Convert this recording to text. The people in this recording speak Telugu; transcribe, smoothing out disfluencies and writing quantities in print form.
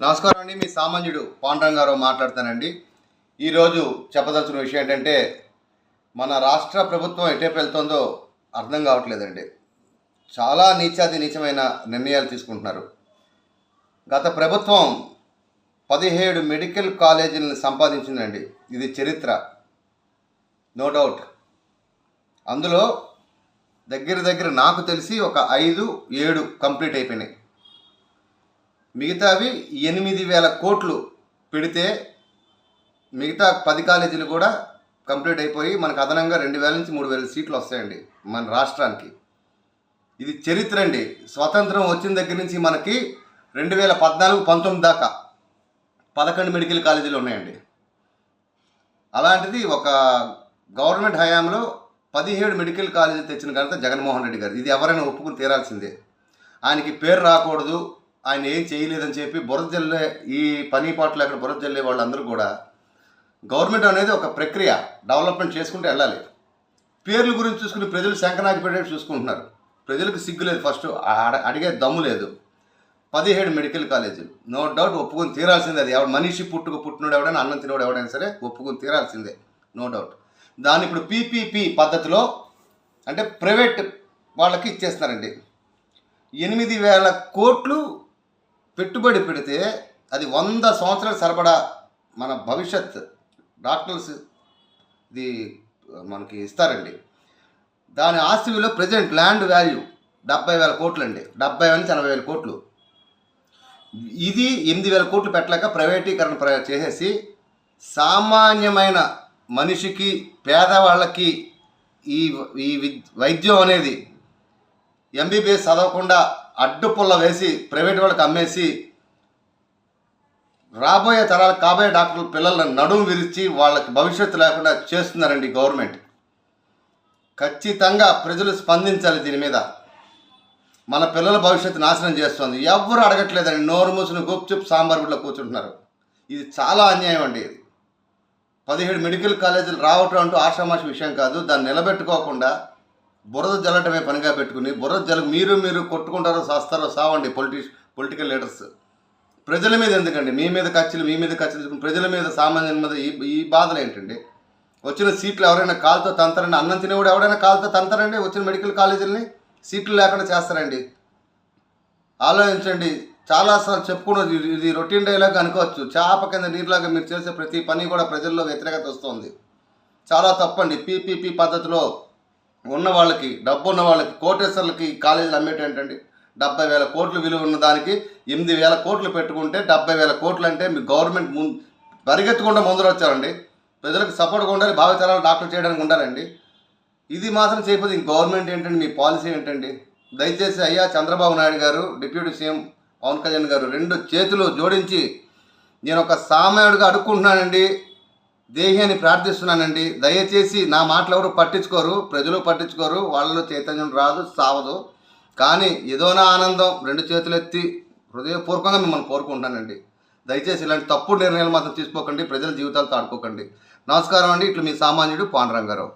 నమస్కారం అండి. మీ సామాన్యుడు పాండురంగారావు మాట్లాడతానండి. ఈరోజు చెప్పదలుచుకున్న విషయం ఏంటంటే, మన రాష్ట్ర ప్రభుత్వం ఎటేపు వెళ్తుందో అర్థం కావట్లేదండి. చాలా నీచమైన నిర్ణయాలు తీసుకుంటున్నారు. గత ప్రభుత్వం 17 మెడికల్ కాలేజీలను సంపాదించిందండి. ఇది చరిత్ర, నో డౌట్. అందులో దగ్గర నాకు తెలిసి ఒక 5-7 కంప్లీట్ అయిపోయినాయి. మిగతావి 8,000 కోట్లు పెడితే మిగతా 10 కాలేజీలు కూడా కంప్లీట్ అయిపోయి మనకు అదనంగా 2,000 నుంచి 3,000 సీట్లు వస్తాయండి మన రాష్ట్రానికి. ఇది చరిత్ర అండి. స్వతంత్రం వచ్చిన దగ్గర నుంచి మనకి 2014-19 దాకా 11 మెడికల్ కాలేజీలు ఉన్నాయండి. అలాంటిది ఒక గవర్నమెంట్ హయాంలో 17 మెడికల్ కాలేజీలు తెచ్చిన ఘనత జగన్మోహన్ రెడ్డి గారు. ఇది ఎవరైనా ఒప్పుకుని తీరాల్సిందే. ఆయనకి పేరు రాకూడదు, ఆయన ఏం చేయలేదని చెప్పి బురద జల్లే, ఈ పని పాటలు అక్కడ బురద జల్లే వాళ్ళందరూ కూడా, గవర్నమెంట్ అనేది ఒక ప్రక్రియ, డెవలప్మెంట్ చేసుకుంటూ వెళ్ళాలి. పేర్ల గురించి చూసుకుని ప్రజలు శంకనాకి పెట్టేట్టు చూసుకుంటున్నారు. ప్రజలకు సిగ్గు లేదు, ఫస్ట్ అడిగే దమ్ము లేదు. 17 మెడికల్ కాలేజీలు నో డౌట్ ఒప్పుకొని తీరాల్సిందే. అది ఎవడు మనిషి పుట్టినోడు ఎవడైనా, అన్నం తినోడు ఎవడైనా సరే ఒప్పుకొని తీరాల్సిందే, నో డౌట్. దాన్ని ఇప్పుడు పీపీపీ పద్ధతిలో అంటే ప్రైవేట్ వాళ్ళకి ఇచ్చేస్తున్నారండి. 8,000 కోట్లు పెట్టుబడి పెడితే అది 100 సంవత్సరాల సరిపడా మన భవిష్యత్ డాక్టర్స్ ఇది మనకి ఇస్తారండి. దాని ఆస్తి విలువ ప్రజెంట్ ల్యాండ్ వాల్యూ 70,000 కోట్లు అండి. 70,000 నుంచి 80,000 కోట్లు. ఇది 8,000 కోట్లు పెట్టలేక ప్రైవేటీకరణ చేసేసి సామాన్యమైన మనిషికి, పేదవాళ్ళకి ఈ ఈ వైద్యం అనేది ఎంబీబీఎస్ చదవకుండా అడ్డుపుల్ల వేసి ప్రైవేట్ వాళ్ళకి అమ్మేసి రాబోయే తరాలకు కాబోయే డాక్టర్ల పిల్లలను నడుము విరిచి వాళ్ళకి భవిష్యత్తు లేకుండా చేస్తున్నారండి గవర్నమెంట్. ఖచ్చితంగా ప్రజలు స్పందించాలి దీని మీద. మన పిల్లల భవిష్యత్తు నాశనం చేస్తుంది. ఎవరు అడగట్లేదండి, నోరు మూసుని గుప్చుప్ సాంబార్ గుడ్లో కూర్చుంటున్నారు. ఇది చాలా అన్యాయం అండి. ఇది 17 మెడికల్ కాలేజీలు రావటం అంటూ ఆషామాషి విషయం కాదు. దాన్ని నిలబెట్టుకోకుండా బురద జల్లటమే పనిగా పెట్టుకుని బురద జల మీరు కొట్టుకుంటారో చేస్తారో సావండి పొలిటికల్ లీడర్స్. ప్రజల మీద ఎందుకండి మీ మీద కక్షలు ప్రజల మీద, సామాన్యుల మీద ఈ బాధలు ఏంటండి? వచ్చిన సీట్లు ఎవరైనా కాలుతో తంతారండి? అన్నం తినేవాడు ఎవడైనా కాలుతో తంతారండి? వచ్చిన మెడికల్ కాలేజీలని సీట్లు లేకుండా చేస్తారండి? ఆలోచించండి. చాలాసార్లు చెప్పుకున్నది, ఇది రొటీన్ డైలాగ్ అనుకోవచ్చు. చేప కింద నీరులాగా మీరు చేసే ప్రతి పని కూడా ప్రజల్లో వ్యతిరేకత వస్తుంది. చాలా తప్పండి. పీపీపీ పద్ధతిలో ఉన్న వాళ్ళకి, డబ్బు ఉన్న వాళ్ళకి, కోటేశ్వర్లకి కాలేజీలు అమ్మేటి ఏంటండి? 70,000 కోట్లు విలువ ఉన్న దానికి 8,000 కోట్లు పెట్టుకుంటే 70,000 కోట్లు అంటే మీ గవర్నమెంట్ పరిగెత్తకుండా ముందర వచ్చారండి. ప్రజలకు సపోర్ట్గా ఉండాలి, భావితరాలు డాక్టర్ చేయడానికి ఉండాలండి. ఇది మాత్రం చేయకపోతే ఇంక గవర్నమెంట్ ఏంటండి? మీ పాలసీ ఏంటండి? దయచేసి అయ్యా చంద్రబాబు నాయుడు గారు, డిప్యూటీ సీఎం పవన్ కళ్యాణ్ గారు 2 చేతులు జోడించి నేను ఒక సామాన్యుడిగా అడుక్కుంటున్నానండి, దేహి అని ప్రార్థిస్తున్నానండి. దయచేసి నా మాటలు ఎవరు పట్టించుకోరు, ప్రజలు పట్టించుకోరు, వాళ్ళలో చైతన్యం రాదు, సావదు. కానీ ఏదోనా ఆనందం 2 చేతులు ఎత్తి హృదయపూర్వకంగా మిమ్మల్ని కోరుకుంటానండి. దయచేసి ఇలాంటి తప్పుడు నిర్ణయాలు మాత్రం తీసుకోకండి, ప్రజల జీవితాలతో ఆడుకోకండి. నమస్కారం అండి. ఇట్లు మీ సామాన్యుడు పాండురంగారావు.